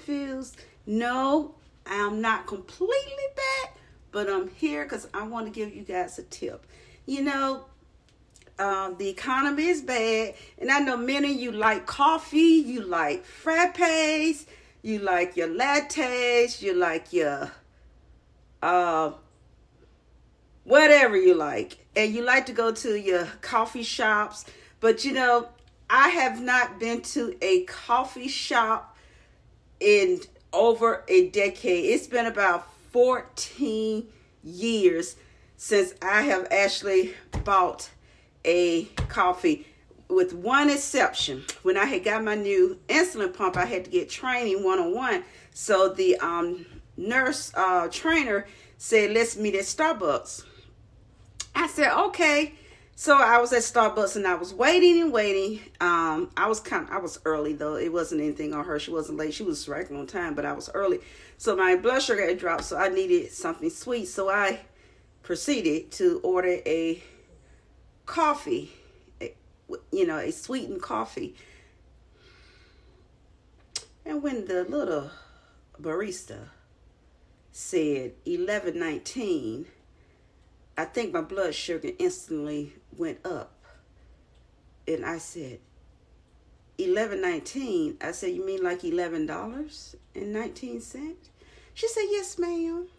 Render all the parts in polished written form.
confused? No, I'm not completely back, but I'm here because I want to give you guys a tip. You know, the economy is bad, and I know many of you like coffee, you like frappes, you like your lattes, you like your whatever you like, and you like to go to your coffee shops. But you know, I have not been to a coffee shop in over a decade. It's been about 14 years since I have actually bought a coffee, with one exception. When I had got my new insulin pump, I had to get training one-on-one. So the nurse trainer said, let's meet at Starbucks. I said, okay. So I was at Starbucks and I was waiting and waiting. I was early though. It wasn't anything on her. She wasn't late. She was right on time, but I was early. So my blood sugar had dropped, so I needed something sweet. So I proceeded to order a coffee, a sweetened coffee. And when the little barista said 11:19, I think my blood sugar instantly went up. And I said, 11.19. I said, you mean like $11.19? She said, yes, ma'am.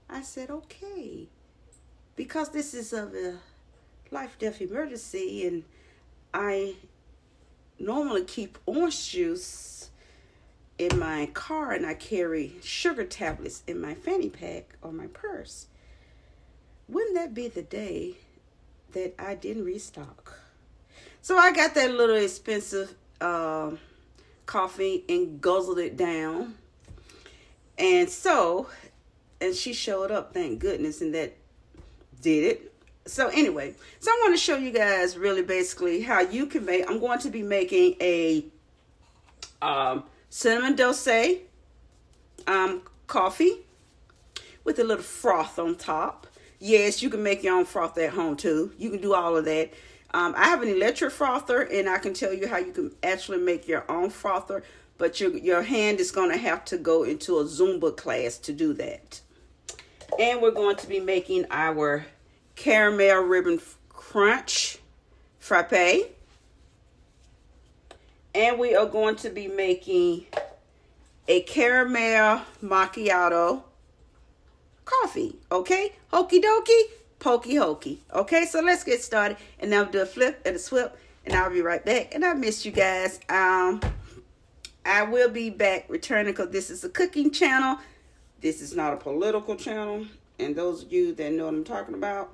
I said, okay. Because this is of a life-death emergency, and I normally keep orange juice in my car, and I carry sugar tablets in my fanny pack or my purse. Wouldn't that be the day that I didn't restock? So I got that little expensive coffee and guzzled it down. And she showed up, thank goodness, and that did it. So anyway, so I want to show you guys really basically how you can make. I'm going to be making a cinnamon Dolce coffee with a little froth on top. Yes, you can make your own froth at home too. You can do all of that. I have an electric frother, and I can tell you how you can actually make your own frother, but your hand is going to have to go into a Zumba class to do that. And we're going to be making our caramel ribbon crunch frappe. And we are going to be making a caramel macchiato coffee. Okay, hokey dokey, pokey hokey. Okay, so let's get started, and I'll do a flip and a swip, and I'll be right back. And I missed you guys. I will be back returning because this is a cooking channel. This is not a political channel, and those of you that know what I'm talking about,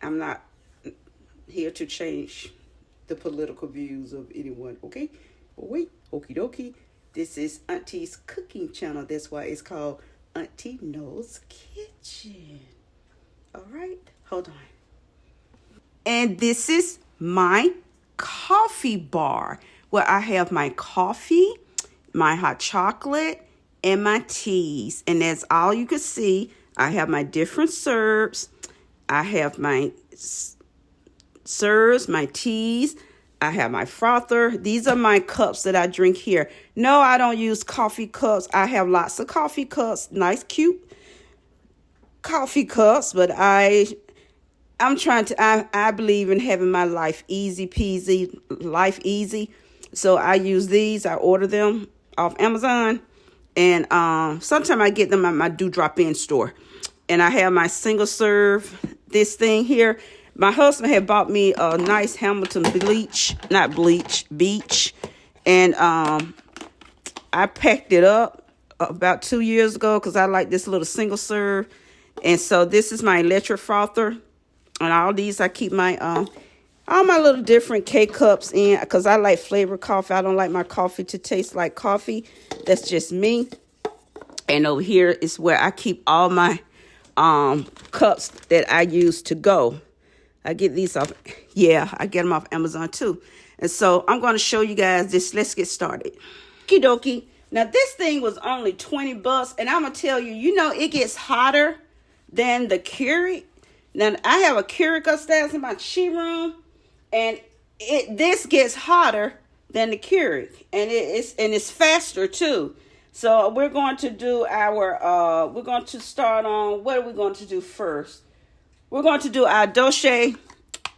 I'm not here to change the political views of anyone. Okay, but wait, okie dokie. This is Auntie's cooking channel. That's why it's called Auntie No's Kitchen. All right, hold on. And this is my coffee bar where I have my coffee, my hot chocolate, and my teas. And that's all you can see. I have my different syrups. I have my syrups, my teas. I have my frother. These are my cups that I drink here. No, I don't use coffee cups. I have lots of coffee cups, nice, cute coffee cups, but I believe in having my life easy peasy, life easy. So I use these. I order them off Amazon, and sometimes I get them at my drop-in store. And I have my single serve, this thing here. My husband had bought me a nice Hamilton beach, and I packed it up about 2 years ago because I like this little single serve. And so this is my electric frother, and all these I keep my all my little different K-cups in because I like flavored coffee. I don't like my coffee to taste like coffee. That's just me. And over here is where I keep all my cups that I use to go. I get these off. Yeah, I get them off Amazon too. And so I'm going to show you guys this. Let's get started. Okie dokie. Now this thing was only $20, and I'm going to tell you, it gets hotter than the Keurig. Now I have a Keurig upstairs in my tea room, and this gets hotter than the Keurig, and it's faster too. So we're going to do our we're going to start on, what are we going to do first? We're going to do our Dolce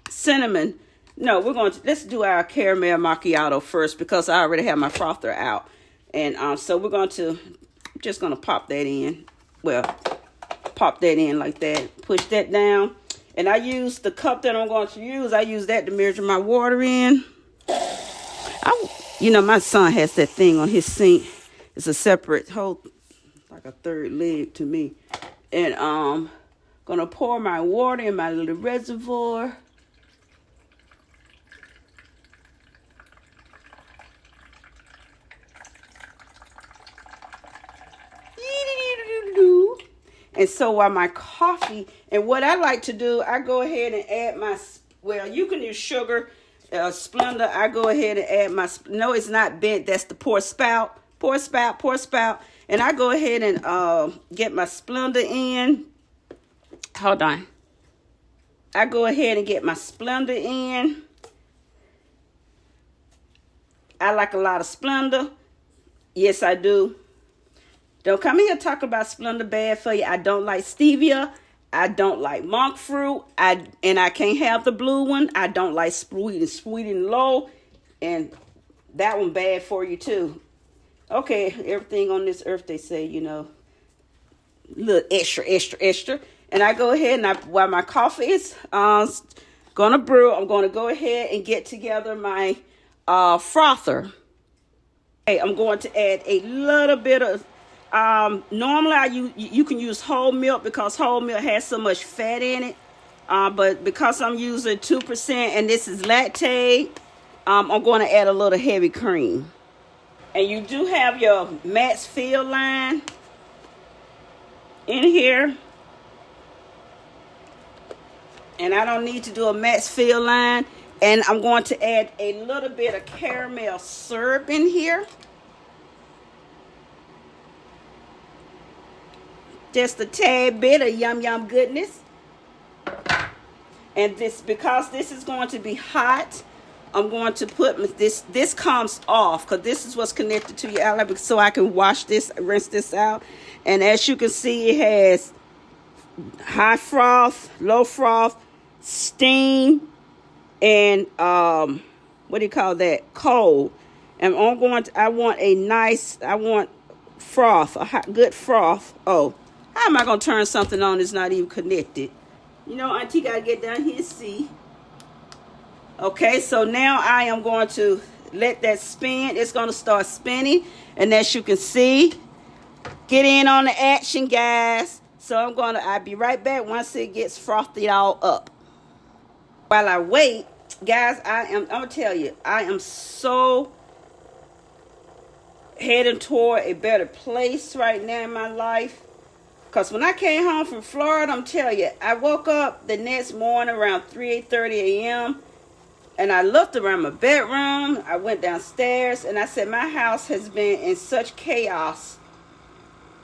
cinnamon. No, let's do our caramel macchiato first, because I already have my frother out. And so just going to pop that in. Well, pop that in like that. Push that down. And I use the cup that I'm going to use. I use that to measure my water in. My son has that thing on his sink. It's a separate whole, like a third leg to me. And gonna pour my water in my little reservoir. And so while my coffee, and what I like to do, I go ahead and add you can use sugar, Splenda. I go ahead and add no, it's not bent. That's the pour spout. And I go ahead and get my Splenda in. Hold on. I go ahead and get my Splenda in. I like a lot of Splenda. Yes, I do. Don't come here talk about Splenda bad for you. I don't like stevia. I don't like monk fruit. I can't have the blue one. I don't like sweet and low. And that one bad for you too. Okay, everything on this earth, they say, little extra. And I go ahead and while my coffee is gonna brew, I'm gonna go ahead and get together my frother. Okay, I'm going to add a little bit of normally you can use whole milk, because whole milk has so much fat in it. But because I'm using 2% and this is Latte, I'm going to add a little heavy cream. And you do have your max fill line in here. And I don't need to do a max fill line. And I'm going to add a little bit of caramel syrup in here. Just a tad bit of yum goodness. And because this is going to be hot, I'm going to put this comes off, because this is what's connected to your outlet, so I can rinse this out. And as you can see, it has high froth, low froth, steam, and what do you call that? Cold. And I want froth, good froth. Oh, how am I gonna turn something on that's not even connected? Auntie gotta get down here and see. Okay, so now I am going to let that spin. It's going to start spinning. And as you can see, get in on the action, guys. So I'll be right back once it gets frothed all up. While I wait, guys, I'm going to tell you, I am so heading toward a better place right now in my life. Because when I came home from Florida, I'm telling you, I woke up the next morning around 8:30 a.m. And I looked around my bedroom. I went downstairs and I said, my house has been in such chaos,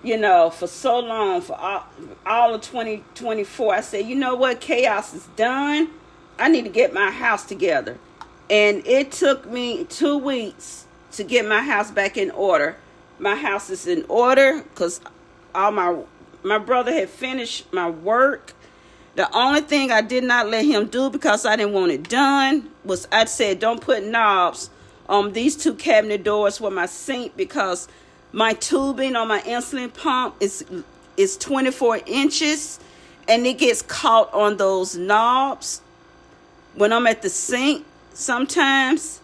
for so long, for all of 2024. I said, you know what? Chaos is done. I need to get my house together. And it took me 2 weeks to get my house back in order. My house is in order because all my brother had finished my work. The only thing I did not let him do, because I didn't want it done, was I said, don't put knobs on these 2 cabinet doors for my sink, because my tubing on my insulin pump is 24 inches, and it gets caught on those knobs when I'm at the sink sometimes,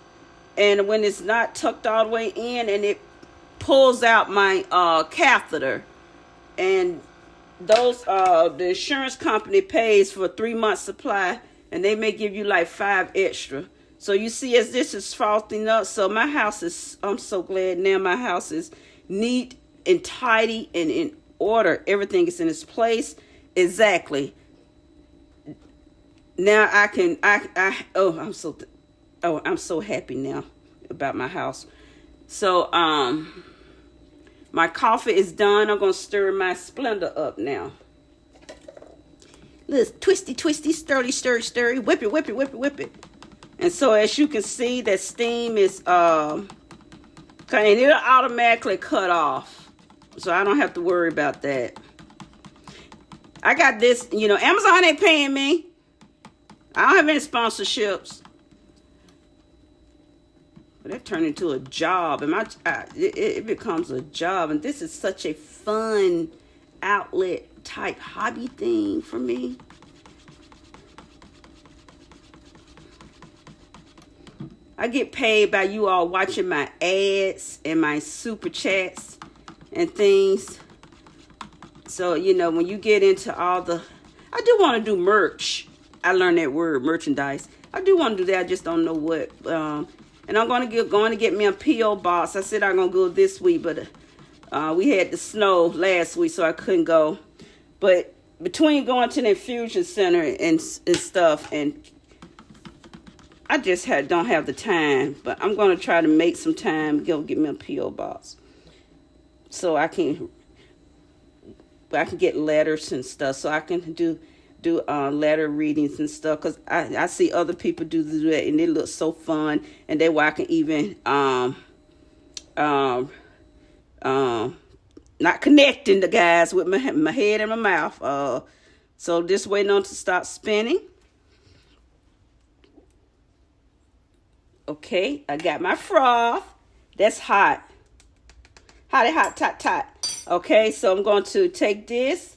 and when it's not tucked all the way in, and it pulls out my catheter. And those the insurance company pays for a 3-month supply, and they may give you like 5 extra. So you see, as this is frothing up, so my house is, I'm so glad now my house is neat and tidy and in order. Everything is in its place exactly. Now I'm so happy now about my house. So my coffee is done. I'm going to stir my Splenda up now. Little twisty, stirry. Whip it. And so as you can see, that steam is and it'll automatically cut off. So I don't have to worry about that. I got this, you know, Amazon ain't paying me. I don't have any sponsorships. But that turned into a job, and it becomes a job. And this is such a fun outlet type hobby thing for me. I get paid by you all watching my ads and my super chats and things. So, you know, when you get into all the... I do want to do merch. I learned that word, merchandise. I do want to do that. I just don't know what. And I'm going to get me a P.O. box. I said I'm going to go this week, but we had the snow last week, so I couldn't go. But between going to the infusion center and stuff, and I just don't have the time. But I'm going to try to make some time, go get me a P.O. box, so I can get letters and stuff, so I can do letter readings and stuff, because I see other people do that, and it looks so fun. And that way I can even not connecting the guys with my head and my mouth. So just waiting on to start spinning. Okay, I got my froth. That's hot. Hot. Okay, so I'm going to take this,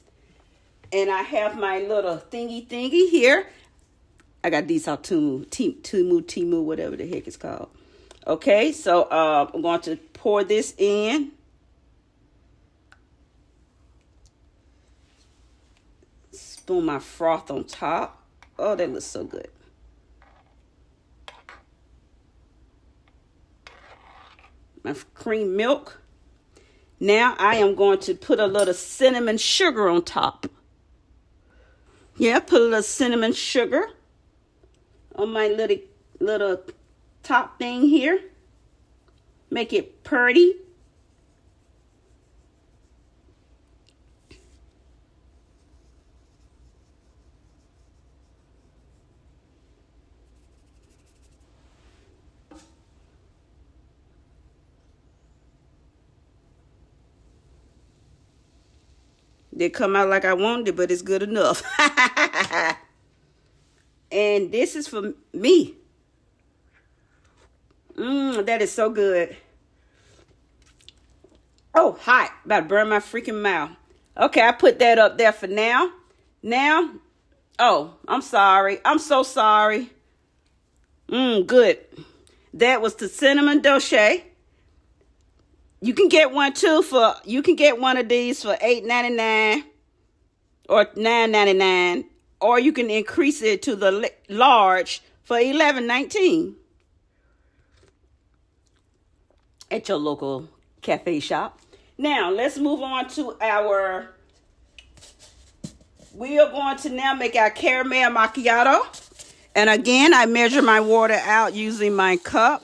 and I have my little thingy here. I got these off Timu, whatever the heck it's called. Okay, so I'm going to pour this in. Spoon my froth on top. Oh, that looks so good. My cream milk. Now I am going to put a little cinnamon sugar on top. Yeah, put a little cinnamon sugar on my little top thing here. Make it pretty. Didn't come out like I wanted it, but it's good enough. And this is for me. That is so good. Oh, hot. About to burn my freaking mouth. Okay, I put that up there for now. Now, oh, I'm sorry. I'm so sorry. Good. That was the cinnamon dolce. You can get one too you can get one of these for $8.99 or $9.99, or you can increase it to the large for $11.19 at your local cafe shop. Now, let's move on to we are going to now make our caramel macchiato. And again, I measure my water out using my cup.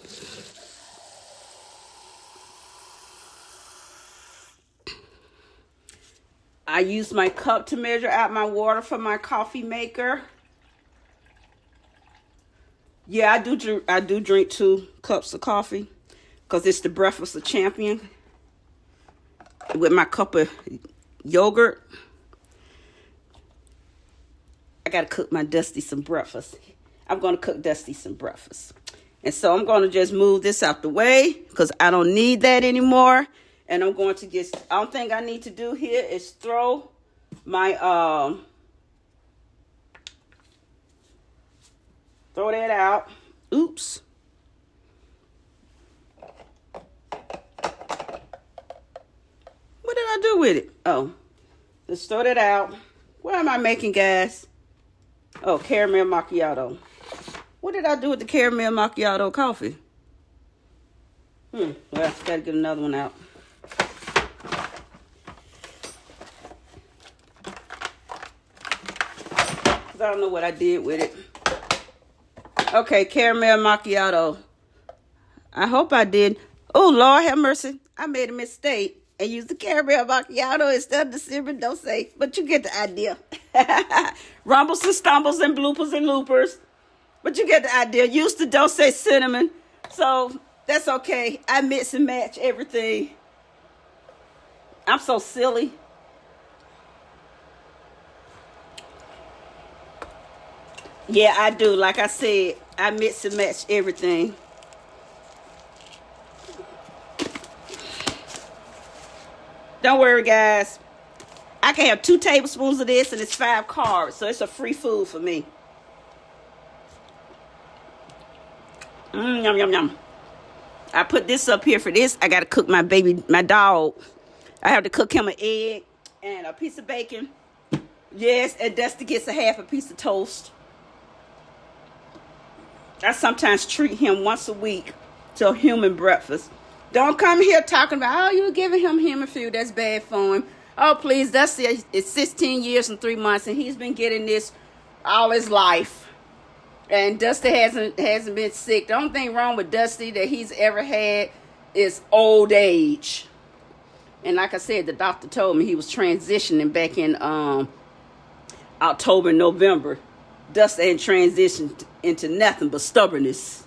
I use my cup to measure out my water for my coffee maker. Yeah, I do drink 2 cups of coffee, because it's the breakfast of champion with my cup of yogurt. I got to cook my Dusty some breakfast. I'm going to cook Dusty some breakfast. And so I'm going to just move this out the way, because I don't need that anymore. And I'm going to only thing I need to do here is throw my, throw that out. Oops. What did I do with it? Oh, let's throw that out. What am I making, guys? Oh, caramel macchiato. What did I do with the caramel macchiato coffee? Well, gotta get another one out. I don't know what I did with it. Okay, caramel macchiato. I hope I did. Oh, Lord have mercy. I made a mistake and used the caramel macchiato instead of the cinnamon dolce. But you get the idea. Rumbles and stumbles and bloopers and loopers. But you get the idea. Used to don't say cinnamon. So that's okay. I mix and match everything. I'm so silly. Yeah, I do. Like I said, I mix and match everything. Don't worry, guys. I can have 2 tablespoons of this, and it's 5 carbs, so it's a free food for me. Yum, yum, yum. I put this up here for this. I got to cook my dog. I have to cook him an egg and a piece of bacon. Yes, and Dusty gets a half a piece of toast. I sometimes treat him once a week to a human breakfast. Don't come here talking about, oh, you're giving him human food. That's bad for him. Oh, please, Dusty, it's 16 years and 3 months, and he's been getting this all his life. And Dusty hasn't been sick. The only thing wrong with Dusty that he's ever had is old age. And like I said, the doctor told me he was transitioning back in October, November. Dusty had transitioned into nothing but stubbornness.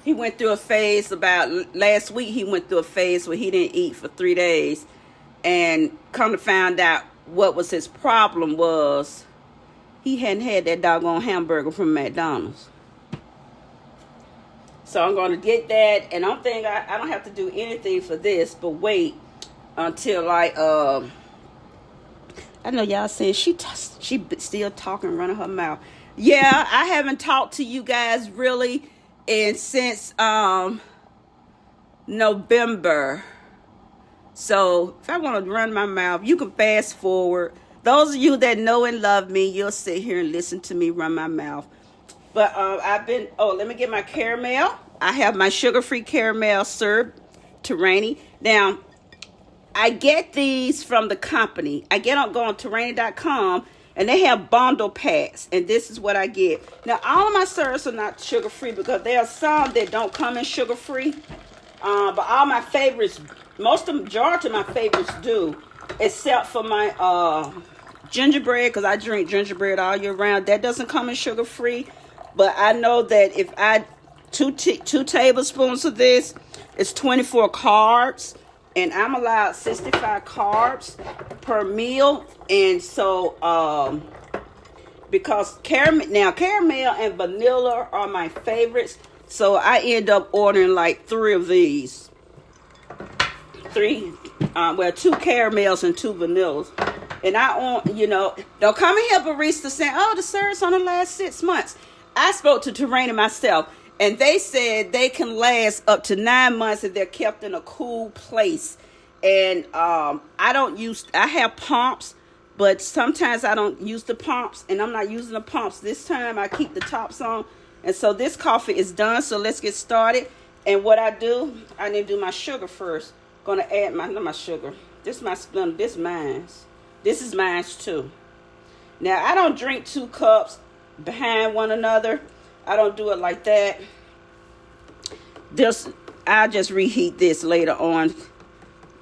He went through a phase last week. He went through a phase where he didn't eat for 3 days. And come to find out what was his problem was he hadn't had that doggone hamburger from McDonald's. So I'm going to get that. And I'm thinking I don't have to do anything for this, but wait until I know y'all saying she still talking, running her mouth. Yeah, I haven't talked to you guys really since November. So if I want to run my mouth, you can fast forward. Those of you that know and love me, you'll sit here and listen to me run my mouth. But let me get my caramel. I have my sugar-free caramel syrup, Terani. Now, I get these from the company. Go on Terani.com, and they have bundle packs, and this is what I get. Now, all of my syrups are not sugar-free because there are some that don't come in sugar-free. But all my favorites, majority of my favorites do, except for my gingerbread, because I drink gingerbread all year round. That doesn't come in sugar-free. But I know that if I two tablespoons of this, it's 24 carbs. And I'm allowed 65 carbs per meal. And so, because caramel and vanilla are my favorites. So I end up ordering like 3 of these. 2 caramels and 2 vanillas. And don't come in here, Barista, saying, oh, the syrup's on the last 6 months. I spoke to Terani myself, and they said they can last up to 9 months if they're kept in a cool place. And I have pumps, but sometimes I don't use the pumps, and I'm not using the pumps this time. I keep the tops on. And so this coffee is done, so let's get started. And what I do, I need to do my sugar first. Gonna add my sugar. This is my Splenda. This is mine too. Now, I don't drink 2 cups behind one another. I don't do it like that. I'll just reheat this later on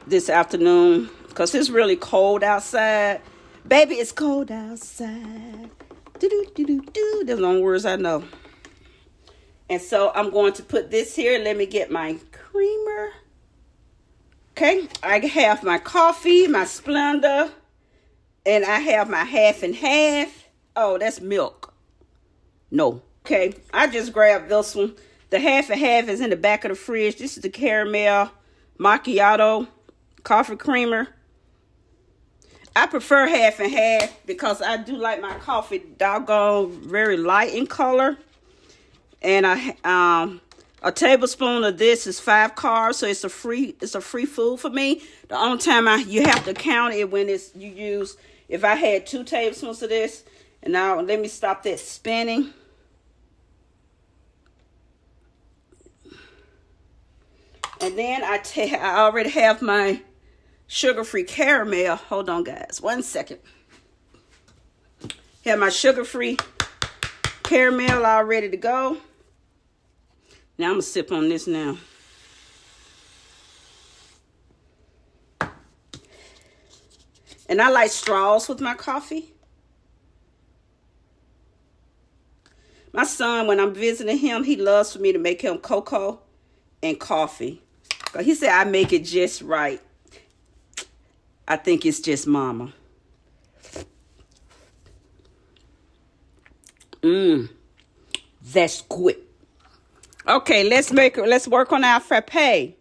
this afternoon because it's really cold outside. Baby, it's cold outside. Do-do-do-do-do. Those are the words I know. And so I'm going to put this here. Let me get my creamer. Okay, I have my coffee, my Splenda, and I have my half and half. Oh, that's milk. No. Okay, I just grabbed this one. The half and half is in the back of the fridge. This is the caramel macchiato coffee creamer. I prefer half and half because I do like my coffee doggone very light in color. And a tablespoon of this is 5 carbs, so it's a free food for me. The only time you have to count it when if I had 2 tablespoons of this, and now let me stop that spinning. And then I already have my sugar-free caramel. Hold on, guys, 1 second. Have my sugar-free caramel all ready to go. Now I'm going to sip on this now. And I like straws with my coffee. son, when I'm visiting him, he loves for me to make him cocoa and coffee. He said I make it just right. I think it's just mama. That's good. Okay, let's work on our frappe.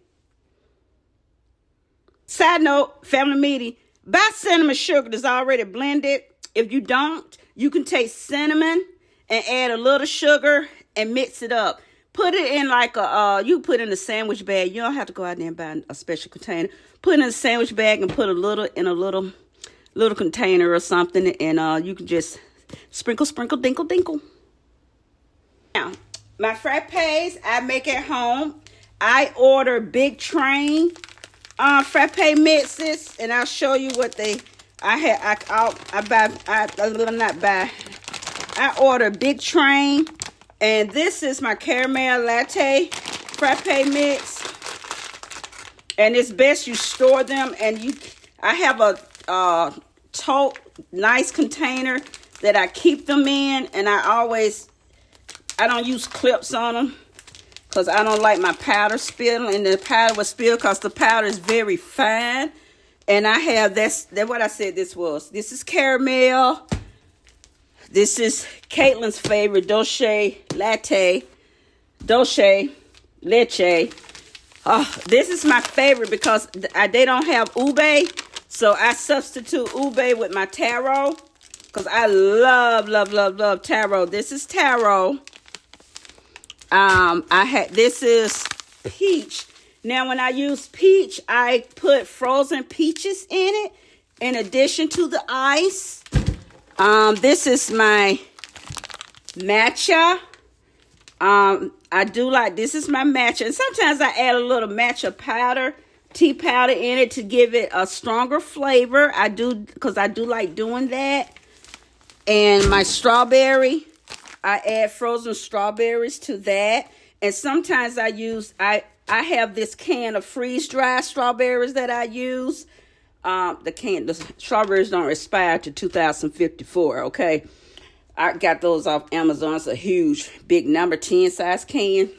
Side note, family meeting, buy cinnamon sugar that's already blended. If you don't, you can take cinnamon and add a little sugar and mix it up. Put it in like you put in a sandwich bag. You don't have to go out there and buy a special container. Put it in a sandwich bag and put a little in a little container or something. And you can just sprinkle, dinkle, dinkle. Now, my frappes, I make at home. I order Big Train frappe mixes, and I'll show you what I order Big Train, and this is my caramel latte frappe mix, and it's best you store them, and I have a tote nice container that I keep them in, and I don't use clips on them because I don't like my powder spilling, and the powder will spill because the powder is very fine. And I have that's what I said this was. This is caramel. This is Caitlin's favorite, Dolce Latte. Dolce Leche. This is my favorite because they don't have ube. So I substitute ube with my taro because I love taro. This is taro. This is peach. Now, when I use peach, I put frozen peaches in it in addition to the ice. This is my matcha. This is my matcha. And sometimes I add a little matcha powder, tea powder in it to give it a stronger flavor. I do, because I do like doing that. And my strawberry, I add frozen strawberries to that. And sometimes I have this can of freeze-dried strawberries that I use. The strawberries don't expire to 2054, okay? I got those off Amazon. It's a huge, big number 10 size can.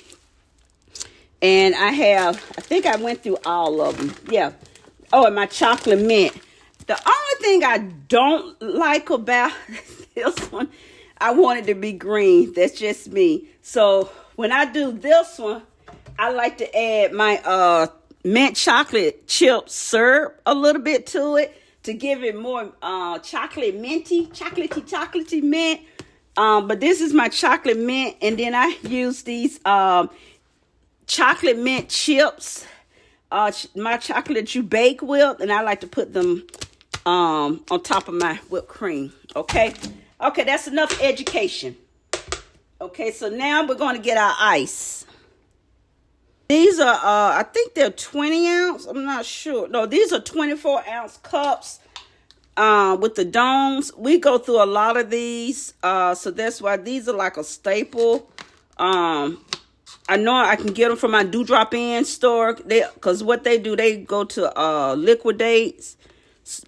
And I think I went through all of them. Yeah. Oh, and my chocolate mint. The only thing I don't like about this one, I want it to be green. That's just me. So when I do this one, I like to add my mint chocolate chip syrup a little bit to it to give it more chocolatey mint. But this is my chocolate mint, and then I use these chocolate mint chips, my chocolate you bake with, and I like to put them on top of my whipped cream. Okay, that's enough education. Okay, so now we're going to get our ice. These are, I think they're 20 ounce. I'm not sure. No, these are 24 ounce cups with the domes. We go through a lot of these. So that's why these are like a staple. I know I can get them from my Dewdrop In store. Because what they do, they go to liquidate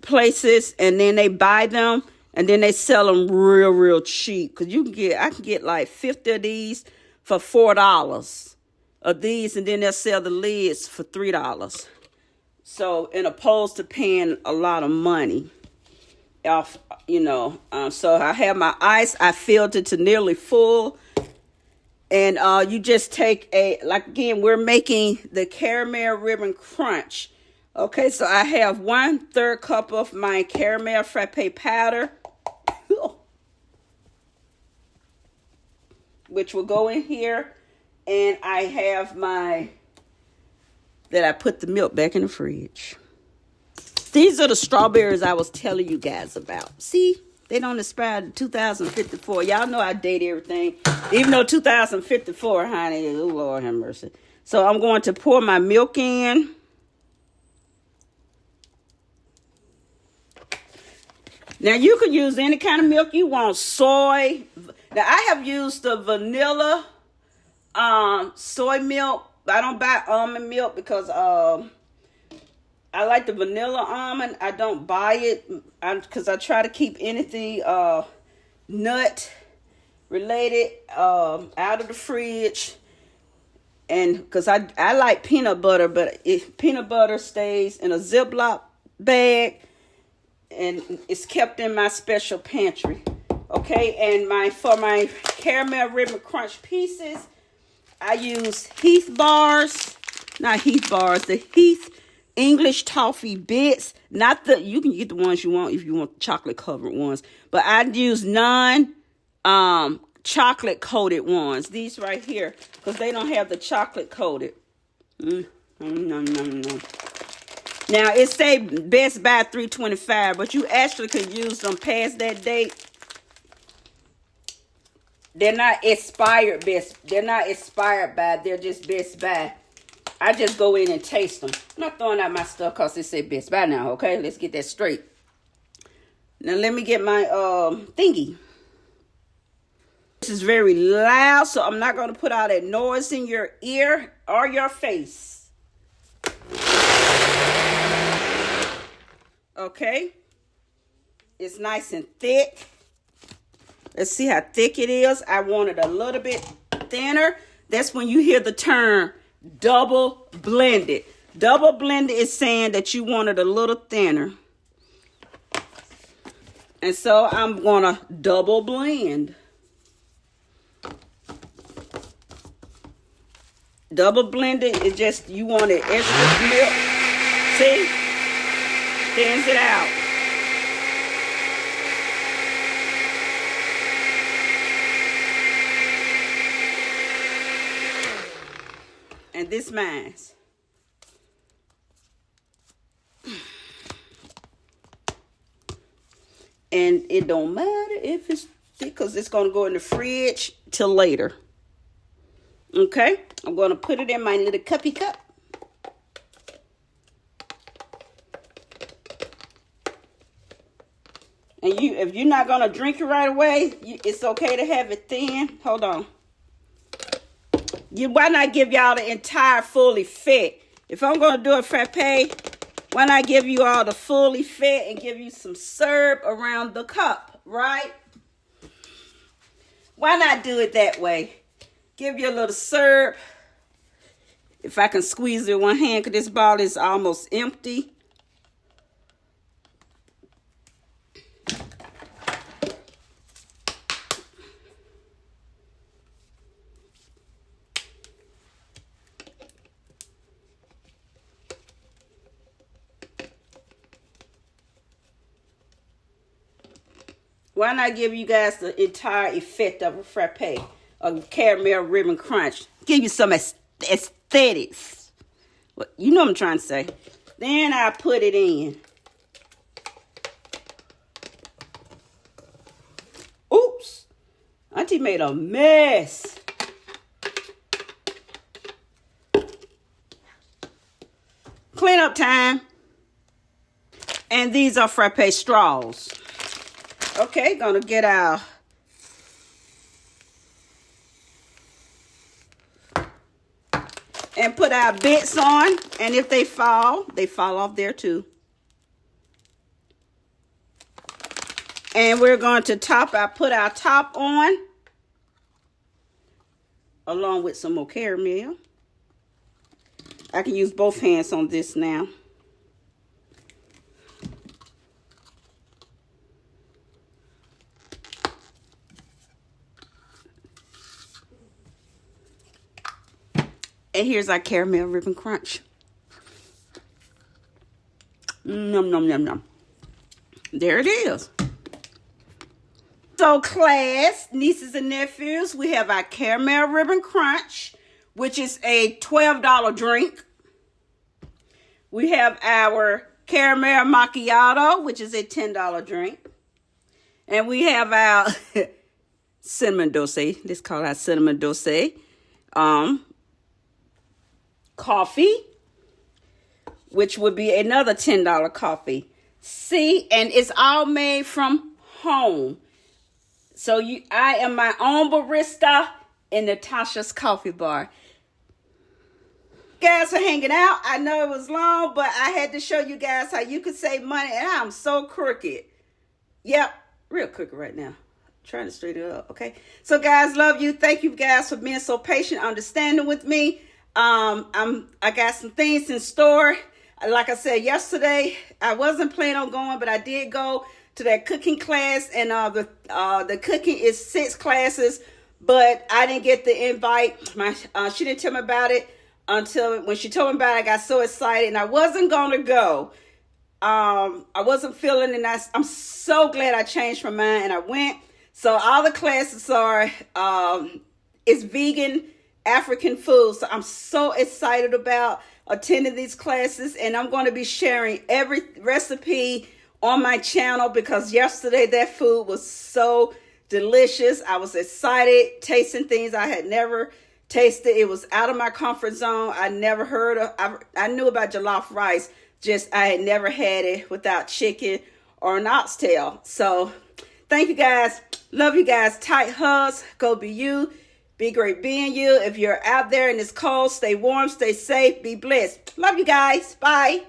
places and then they buy them. And then they sell them real cheap. Because I can get like 50 of these for $4. Of these, and then they'll sell the lids for $3. So, in opposed to paying a lot of money off, so I have my ice. I filled it to nearly full, and you just take again, we're making the caramel ribbon crunch. Okay, so I have 1/3 cup of my caramel frappe powder, which will go in here. And I have I put the milk back in the fridge. These are the strawberries I was telling you guys about. See, they don't expire to 2054. Y'all know I date everything. Even though 2054, honey, oh Lord have mercy. So I'm going to pour my milk in. Now you can use any kind of milk you want. Soy. Now I have used the vanilla soy milk. I don't buy almond milk because I like the vanilla almond. I don't buy it because I try to keep anything nut related out of the fridge. And because I like peanut butter, but if peanut butter stays in a Ziploc bag and it's kept in my special pantry. Okay, and for my caramel ribbon crunch pieces, I use Heath bars, not Heath bars, the Heath English toffee bits. Not the, you can get the ones you want if you want chocolate covered ones, but I use chocolate coated ones. These right here, because they don't have the chocolate coated. Now it say best by $3.25, but you actually could use them past that date. They're not expired they're not expired by, they're just Best By. I just go in and taste them. I'm not throwing out my stuff because it said Best By now, okay? Let's get that straight. Now let me get my thingy. This is very loud, so I'm not going to put all that noise in your ear or your face. Okay? It's nice and thick. Let's see how thick it is. I want it a little bit thinner. That's when you hear the term double blended. Double blended is saying that you want it a little thinner. And so I'm going to double blend. Double blended is just, you want it extra milk. See? Thins it out. And this mine's. And it don't matter if it's thick, because it's going to go in the fridge till later. Okay? I'm going to put it in my little cuppy cup. And if you're not going to drink it right away, it's okay to have it thin. Hold on. Why not give y'all the entire full effect? If I'm going to do a frappe, why not give you all the full effect and give you some syrup around the cup, right? Why not do it that way? Give you a little syrup. If I can squeeze it with one hand, because this bottle is almost empty. Why not give you guys the entire effect of a frappe, a caramel ribbon crunch? Give you some aesthetics. Well, you know what I'm trying to say. Then I put it in. Oops. Auntie made a mess. Clean up time. And these are frappe straws. Okay, gonna get our and put our bits on, and if they fall off there too. And we're going to put our top on along with some more caramel. I can use both hands on this now. And here's our caramel ribbon crunch. Nom, nom, nom, nom. There it is. So class, nieces and nephews, we have our caramel ribbon crunch, which is a $12 drink. We have our caramel macchiato, which is a $10 drink. And we have our cinnamon dolce. Let's call that cinnamon dolce. Coffee, which would be another $10 coffee. See, and it's all made from home. So I am my own barista in Natasha's Coffee Bar. You guys are hanging out. I know it was long, but I had to show you guys how you could save money, and I'm so crooked. Yep, real crooked right now. Trying to straighten it up, okay? So guys, love you. Thank you guys for being so patient, understanding with me. I got some things in store. Like I said yesterday, I wasn't planning on going, but I did go to that cooking class, and the cooking is 6 classes, but I didn't get the invite. She didn't tell me about it until when she told me about it. I got so excited, and I wasn't gonna go. I wasn't feeling it, and I'm so glad I changed my mind and I went. So all the classes are it's vegan African food. So I'm so excited about attending these classes, and I'm going to be sharing every recipe on my channel because yesterday that food was so delicious. I was excited, tasting things I had never tasted. It was out of my comfort zone. I never heard of, I knew about jollof rice, just I had never had it without chicken or an oxtail. So thank you guys. Love you guys. Tight hugs. Go be you. Be great being you. If you're out there and it's cold, stay warm, stay safe, be blessed. Love you guys. Bye.